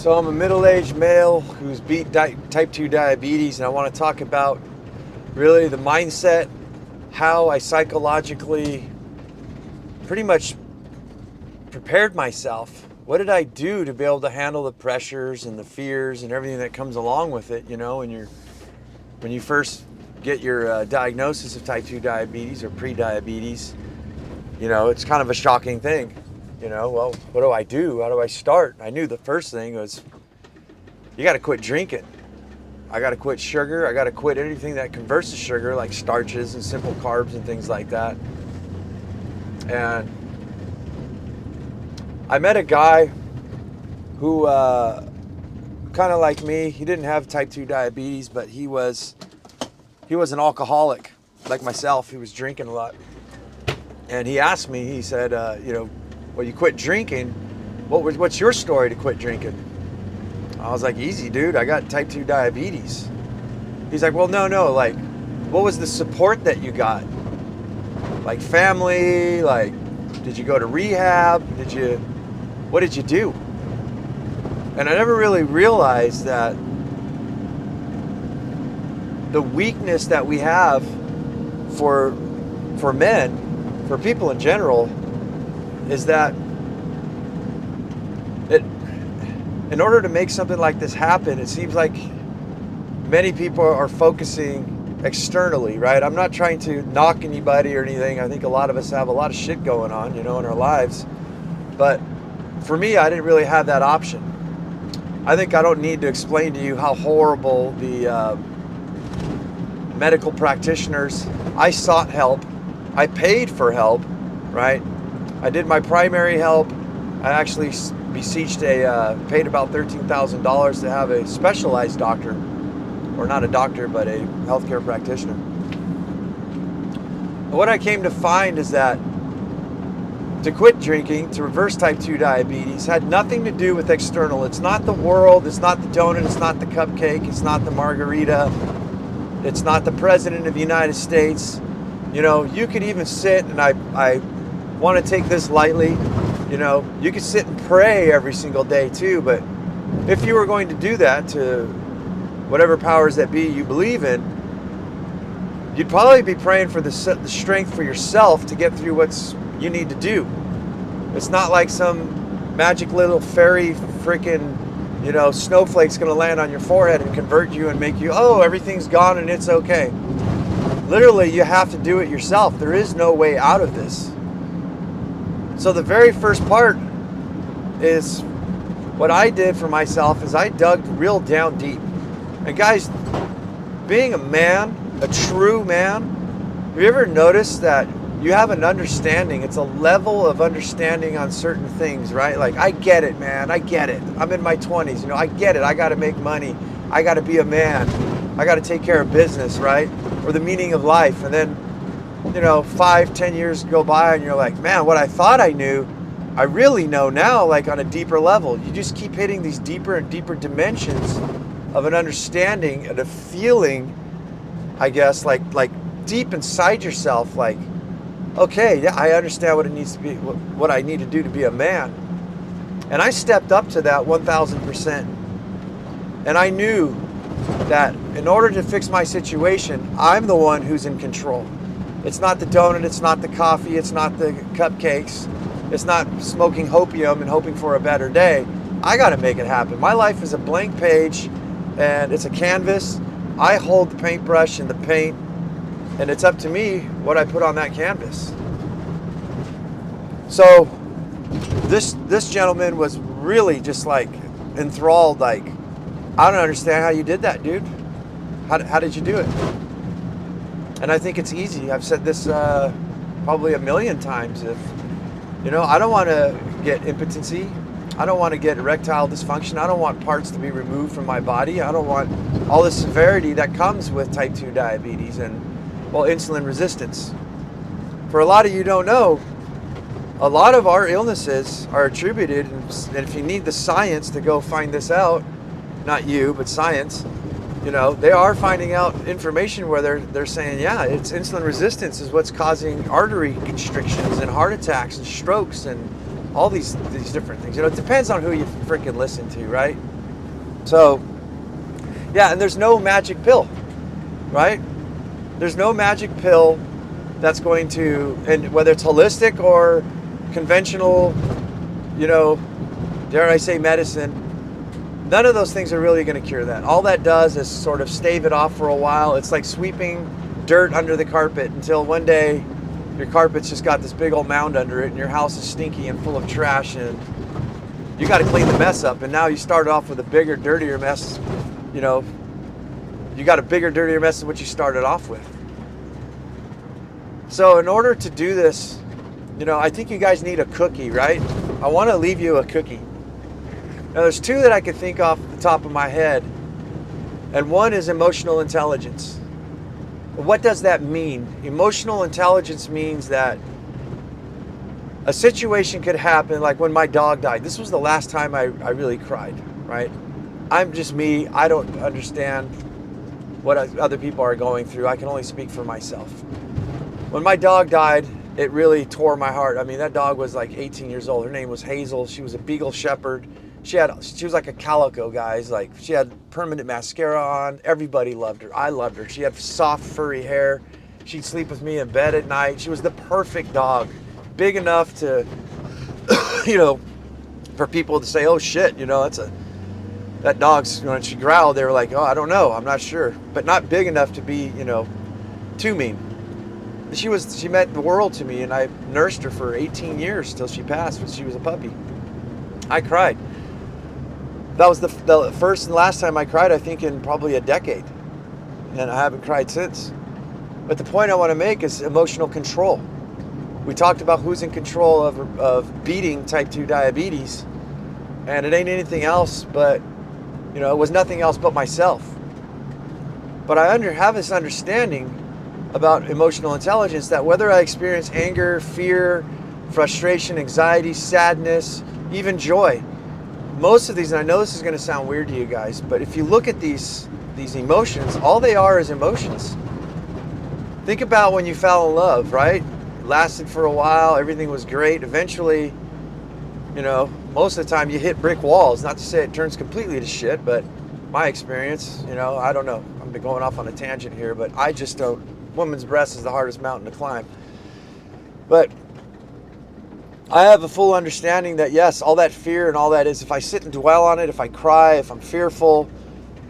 So I'm a middle-aged male who's beat type 2 diabetes, and I want to talk about really the mindset, how I psychologically pretty much prepared myself. What did I do to be able to handle the pressures and the fears and everything that comes along with it, you know, when you first get your diagnosis of type 2 diabetes or pre-diabetes. You know, it's kind of a shocking thing. You know, well, what do I do? How do I start? I knew the first thing was you got to quit drinking. I got to quit sugar. I got to quit anything that converts to sugar, like starches and simple carbs and things like that. And I met a guy who, kind of like me, he didn't have type 2 diabetes, but he was an alcoholic, like myself. He was drinking a lot. And he asked me, he said, well, you quit drinking. What's your story to quit drinking? I was like, easy, dude. I got type 2 diabetes. He's like, well, no. Like, what was the support that you got? Like family? Like, did you go to rehab? What did you do? And I never really realized that the weakness that we have for men, for people in general, is that in order to make something like this happen, it seems like many people are focusing externally, right? I'm not trying to knock anybody or anything. I think a lot of us have a lot of shit going on, you know, in our lives. But for me, I didn't really have that option. I think I don't need to explain to you how horrible the medical practitioners. I sought help. I paid for help, right? I did my primary help. I actually beseeched paid about $13,000 to have a specialized doctor, or not a doctor, but a healthcare practitioner. And what I came to find is that to quit drinking, to reverse type 2 diabetes, had nothing to do with external. It's not the world, it's not the donut, it's not the cupcake, it's not the margarita, it's not the President of the United States. You know, you could even sit, and I want to take this lightly, you know, you could sit and pray every single day too, but if you were going to do that to whatever powers that be you believe in, you'd probably be praying for the strength for yourself to get through what you need to do. It's not like some magic little fairy freaking, you know, snowflake's going to land on your forehead and convert you and make you, oh, everything's gone and it's okay. Literally, you have to do it yourself. There is no way out of this. So the very first part is what I did for myself is I dug real down deep. And guys, being a man, a true man, have you ever noticed that you have an understanding? It's a level of understanding on certain things, right? Like, I get it, man. I get it. I'm in my 20s. You know, I get it. I got to make money. I got to be a man. I got to take care of business, right? Or the meaning of life. And then, you know, 5-10 years go by and you're like, man, what I thought I knew, I really know now, like on a deeper level. You just keep hitting these deeper and deeper dimensions of an understanding and a feeling, I guess, like deep inside yourself, like, okay, yeah, I understand what it needs to be, what I need to do to be a man. And I stepped up to that 1,000%. And I knew that in order to fix my situation, I'm the one who's in control. It's not the donut, it's not the coffee, it's not the cupcakes, it's not smoking opium and hoping for a better day. I got to make it happen. My life is a blank page and it's a canvas. I hold the paintbrush and the paint, and it's up to me what I put on that canvas. So this gentleman was really just like enthralled, like, I don't understand how you did that, dude. How did you do it? And I think it's easy. I've said this probably a million times. If you know, I don't want to get impotency. I don't want to get erectile dysfunction. I don't want parts to be removed from my body. I don't want all the severity that comes with type 2 diabetes and, well, insulin resistance. For a lot of you don't know, a lot of our illnesses are attributed, and if you need the science to go find this out, not you, but science, you know, they are finding out information where they're saying, yeah, it's insulin resistance is what's causing artery constrictions and heart attacks and strokes and all these different things. You know, it depends on who you freaking listen to, right? So, yeah, and there's no magic pill, right? There's no magic pill that's going to, and whether it's holistic or conventional, you know, dare I say medicine, none of those things are really going to cure that. All that does is sort of stave it off for a while. It's like sweeping dirt under the carpet until one day your carpet's just got this big old mound under it and your house is stinky and full of trash and you got to clean the mess up. And now you start off with a bigger, dirtier mess. You know, you got a bigger, dirtier mess than what you started off with. So in order to do this, you know, I think you guys need a cookie, right? I want to leave you a cookie. Now there's two that I could think off the top of my head. And one is emotional intelligence. What does that mean? Emotional intelligence means that a situation could happen, like when my dog died. This was the last time I really cried, right? I'm just me. I don't understand what other people are going through. I can only speak for myself. When my dog died, it really tore my heart. I mean, that dog was like 18 years old. Her name was Hazel. She was a Beagle Shepherd. She was like a calico, guys. Like, she had permanent mascara on. Everybody loved her. I loved her. She had soft, furry hair. She'd sleep with me in bed at night. She was the perfect dog. Big enough to, you know, for people to say, oh shit, you know, that dog's, when she growled, they were like, oh, I don't know, I'm not sure. But not big enough to be, you know, too mean. She meant the world to me, and I nursed her for 18 years till she passed when she was a puppy. I cried. That was the first and last time I cried, I think, in probably a decade. And I haven't cried since. But the point I want to make is emotional control. We talked about who's in control of beating type 2 diabetes. And it ain't anything else but, you know, it was nothing else but myself. But I have this understanding about emotional intelligence that whether I experience anger, fear, frustration, anxiety, sadness, even joy, most of these, and I know this is going to sound weird to you guys, but if you look at these emotions, all they are is emotions. Think about when you fell in love, right? It lasted for a while, everything was great. Eventually, you know, most of the time you hit brick walls. Not to say it turns completely to shit, but my experience, you know, I don't know. I'm going off on a tangent here, but I just don't. Woman's breast is the hardest mountain to climb. But I have a full understanding that, yes, all that fear and all that is, if I sit and dwell on it, if I cry, if I'm fearful,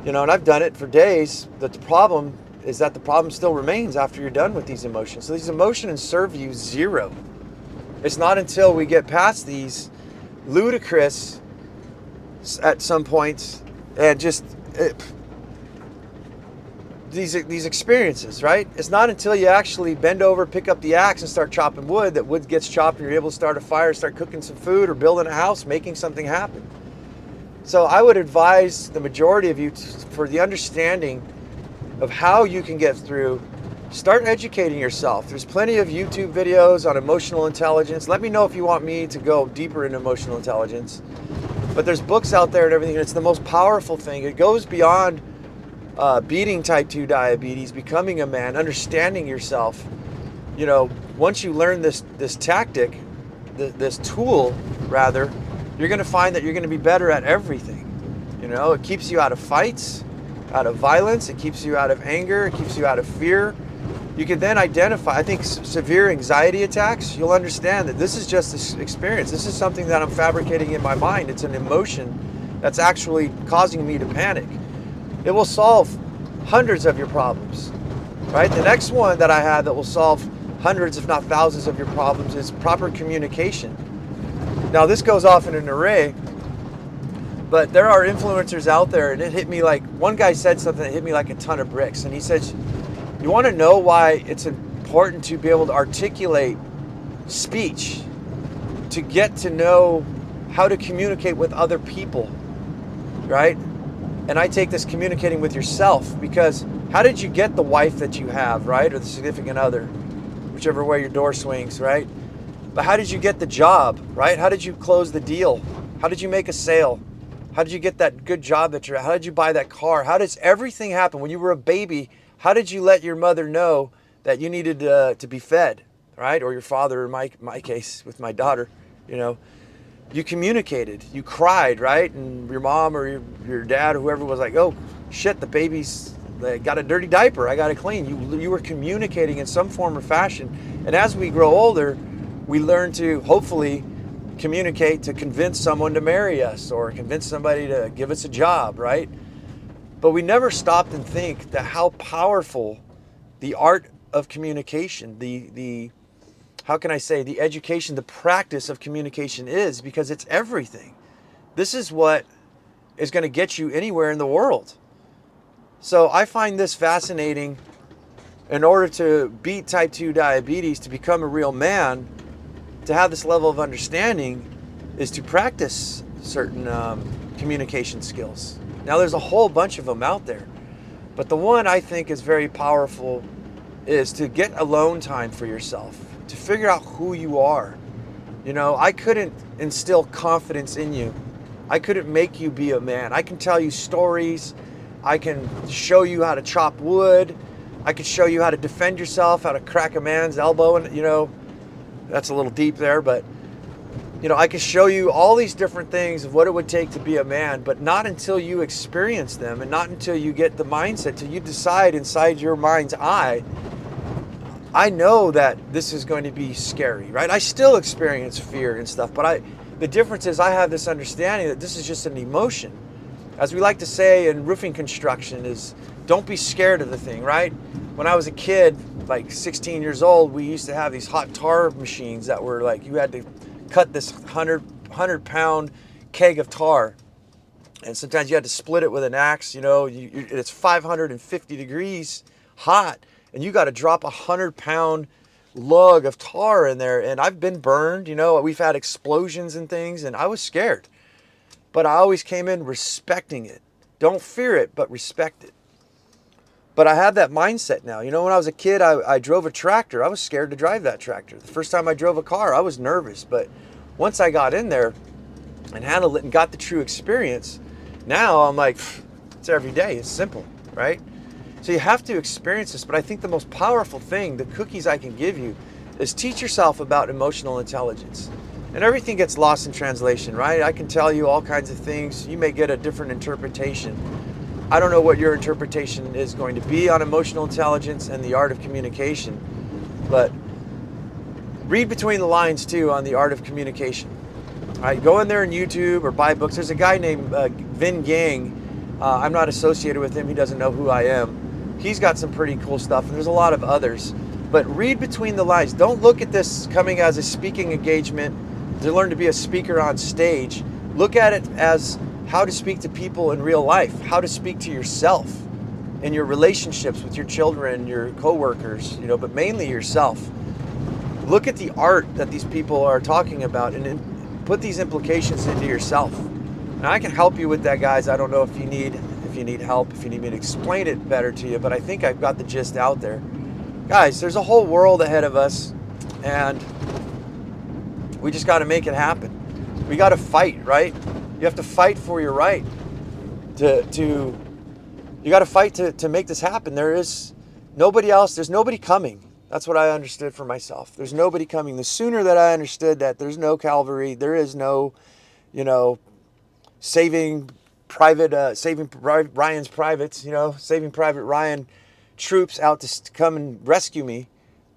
you know, and I've done it for days, that the problem is that the problem still remains after you're done with these emotions. So these emotions serve you zero. It's not until we get past these ludicrous at some points and just these experiences, right? It's not until you actually bend over, pick up the axe and start chopping wood that wood gets chopped and you're able to start a fire, start cooking some food or building a house, making something happen. So I would advise the majority of you for the understanding of how you can get through, start educating yourself. There's plenty of YouTube videos on emotional intelligence. Let me know if you want me to go deeper into emotional intelligence. But there's books out there and everything, and it's the most powerful thing. It goes beyond beating type 2 diabetes, becoming a man, understanding yourself. You know, once you learn this tactic, this tool rather, you're going to find that you're going to be better at everything. You know, it keeps you out of fights, out of violence. It keeps you out of anger. It keeps you out of fear. You can then identify, I think, severe anxiety attacks. You'll understand that this is just this experience. This is something that I'm fabricating in my mind. It's an emotion that's actually causing me to panic. It will solve hundreds of your problems, right? The next one that I have that will solve hundreds, if not thousands of your problems is proper communication. Now, this goes off in an array, but there are influencers out there, and it hit me like, one guy said something that hit me like a ton of bricks, and he said, you want to know why it's important to be able to articulate speech, to get to know how to communicate with other people, right? And I take this communicating with yourself, because how did you get the wife that you have, right? Or the significant other, whichever way your door swings, right? But how did you get the job, right? How did you close the deal? How did you make a sale? How did you get that good job that you're at? How did you buy that car? How does everything happen? When you were a baby, how did you let your mother know that you needed to be fed, right? Or your father, in my case, with my daughter, you know. you communicated, you cried, right? And your mom or your dad or whoever was like, oh shit, the baby's got a dirty diaper, I got to clean. You were communicating in some form or fashion. And as we grow older, we learn to hopefully communicate to convince someone to marry us or convince somebody to give us a job, right? But we never stopped and think that how powerful the art of communication, the how can I say, the education, the practice of communication is, because it's everything. This is what is going to get you anywhere in the world. So I find this fascinating. In order to beat type 2 diabetes, to become a real man, to have this level of understanding, is to practice certain communication skills. Now there's a whole bunch of them out there, but the one I think is very powerful is to get alone time for yourself, to figure out who you are. You know, I couldn't instill confidence in you. I couldn't make you be a man. I can tell you stories. I can show you how to chop wood. I can show you how to defend yourself, how to crack a man's elbow. And, you know, that's a little deep there, but, you know, I can show you all these different things of what it would take to be a man, but not until you experience them, and not until you get the mindset, till you decide inside your mind's eye, I know that this is going to be scary, right? I still experience fear and stuff, but the difference is I have this understanding that this is just an emotion. As we like to say in roofing construction, is don't be scared of the thing, right? When I was a kid, like 16 years old, we used to have these hot tar machines that were like, you had to cut this 100-pound keg of tar. And sometimes you had to split it with an axe, you know, it's 550 degrees hot. And you got to drop 100-pound lug of tar in there. And I've been burned, you know, we've had explosions and things, and I was scared. But I always came in respecting it. Don't fear it, but respect it. But I have that mindset now. You know, when I was a kid, I drove a tractor. I was scared to drive that tractor. The first time I drove a car, I was nervous. But once I got in there and handled it and got the true experience, now I'm like, it's every day. It's simple, right? So you have to experience this, but I think the most powerful thing, the cookies I can give you, is teach yourself about emotional intelligence. And everything gets lost in translation, right? I can tell you all kinds of things. You may get a different interpretation. I don't know what your interpretation is going to be on emotional intelligence and the art of communication, but read between the lines too on the art of communication. All right, go in there on YouTube or buy books. There's a guy named Vin Gang. I'm not associated with him. He doesn't know who I am. He's got some pretty cool stuff, and there's a lot of others. But read between the lines. Don't look at this coming as a speaking engagement to learn to be a speaker on stage. Look at it as how to speak to people in real life, how to speak to yourself in your relationships with your children, your coworkers, you know, but mainly yourself. Look at the art that these people are talking about and put these implications into yourself. And I can help you with that, guys. I don't know if you need help, if you need me to explain it better to you, but I think I've got the gist out there. Guys, there's a whole world ahead of us, and we just got to make it happen. We got to fight, right? You have to fight for your right you got to fight to make this happen. There's nobody coming. That's what I understood for myself. There's nobody coming. The sooner that I understood that there's no Calvary, there is no, you know, saving Ryan's privates, you know, saving Private Ryan troops out to come and rescue me.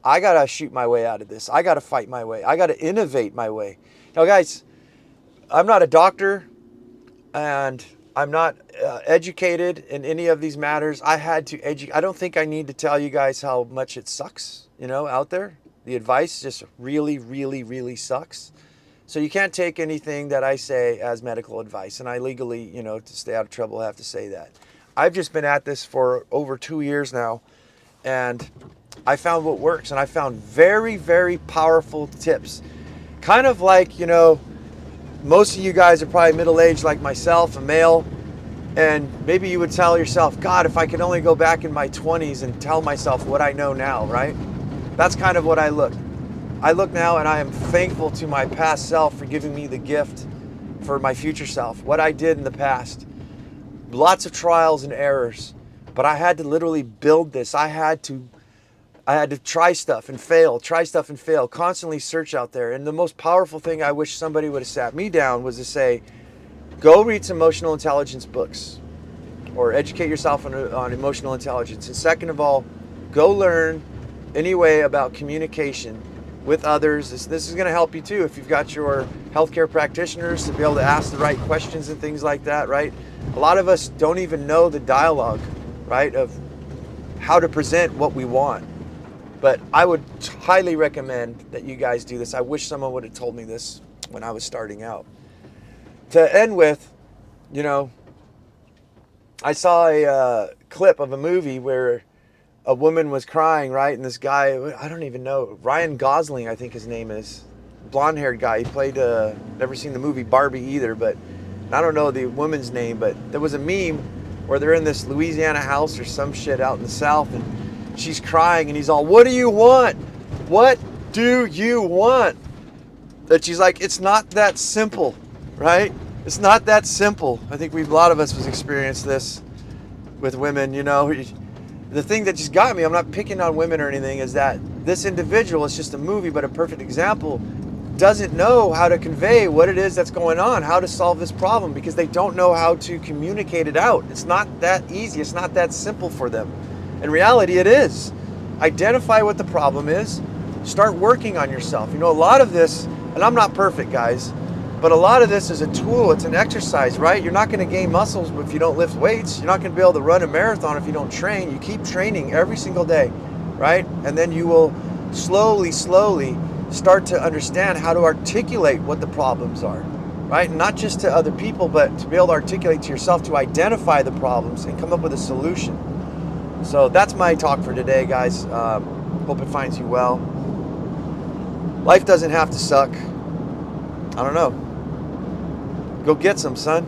I got to shoot my way out of this. I got to fight my way. I got to innovate my way. Now, guys, I'm not a doctor and I'm not educated in any of these matters. I had to educate. I don't think I need to tell you guys how much it sucks, you know, out there. The advice just really, really, really sucks. So you can't take anything that I say as medical advice. And I legally, you know, to stay out of trouble, have to say that. I've just been at this for over 2 years now, and I found what works. And I found very, very powerful tips. Kind of like, you know, most of you guys are probably middle-aged like myself, a male, and maybe you would tell yourself, God, if I could only go back in my 20s and tell myself what I know now, right? That's kind of what I look now, and I am thankful to my past self for giving me the gift for my future self, what I did in the past. Lots of trials and errors, but I had to literally build this. I had I had to try stuff and fail, constantly search out there. And the most powerful thing I wish somebody would have sat me down was to say, go read some emotional intelligence books or educate yourself on emotional intelligence. And second of all, go learn anyway about communication with others. This is going to help you too if you've got your healthcare practitioners to be able to ask the right questions and things like that, right? A lot of us don't even know the dialogue, right, of how to present what we want. But I would highly recommend that you guys do this. I wish someone would have told me this when I was starting out. To end with, you know, I saw a clip of a movie where a woman was crying, right? And this guy, I don't even know, Ryan Gosling, I think his name is, blonde-haired guy. He played, never seen the movie Barbie either, but I don't know the woman's name, but there was a meme where they're in this Louisiana house or some shit out in the South, and she's crying, and he's all, what do you want? What do you want? That she's like, it's not that simple, right? It's not that simple. I think a lot of us has experienced this with women, you know. The thing that just got me, I'm not picking on women or anything, is that this individual, it's just a movie, but a perfect example, doesn't know how to convey what it is that's going on, how to solve this problem, because they don't know how to communicate it out. It's not that easy. It's not that simple for them. In reality, it is. Identify what the problem is. Start working on yourself. You know, a lot of this, and I'm not perfect, guys, but a lot of this is a tool. It's an exercise, right? You're not going to gain muscles if you don't lift weights. You're not going to be able to run a marathon if you don't train. You keep training every single day, right? And then you will slowly start to understand how to articulate what the problems are, right? And not just to other people, but to be able to articulate to yourself, to identify the problems and come up with a solution. So that's my talk for today, guys. Hope it finds you well. Life doesn't have to suck. I don't know. Go get some, son.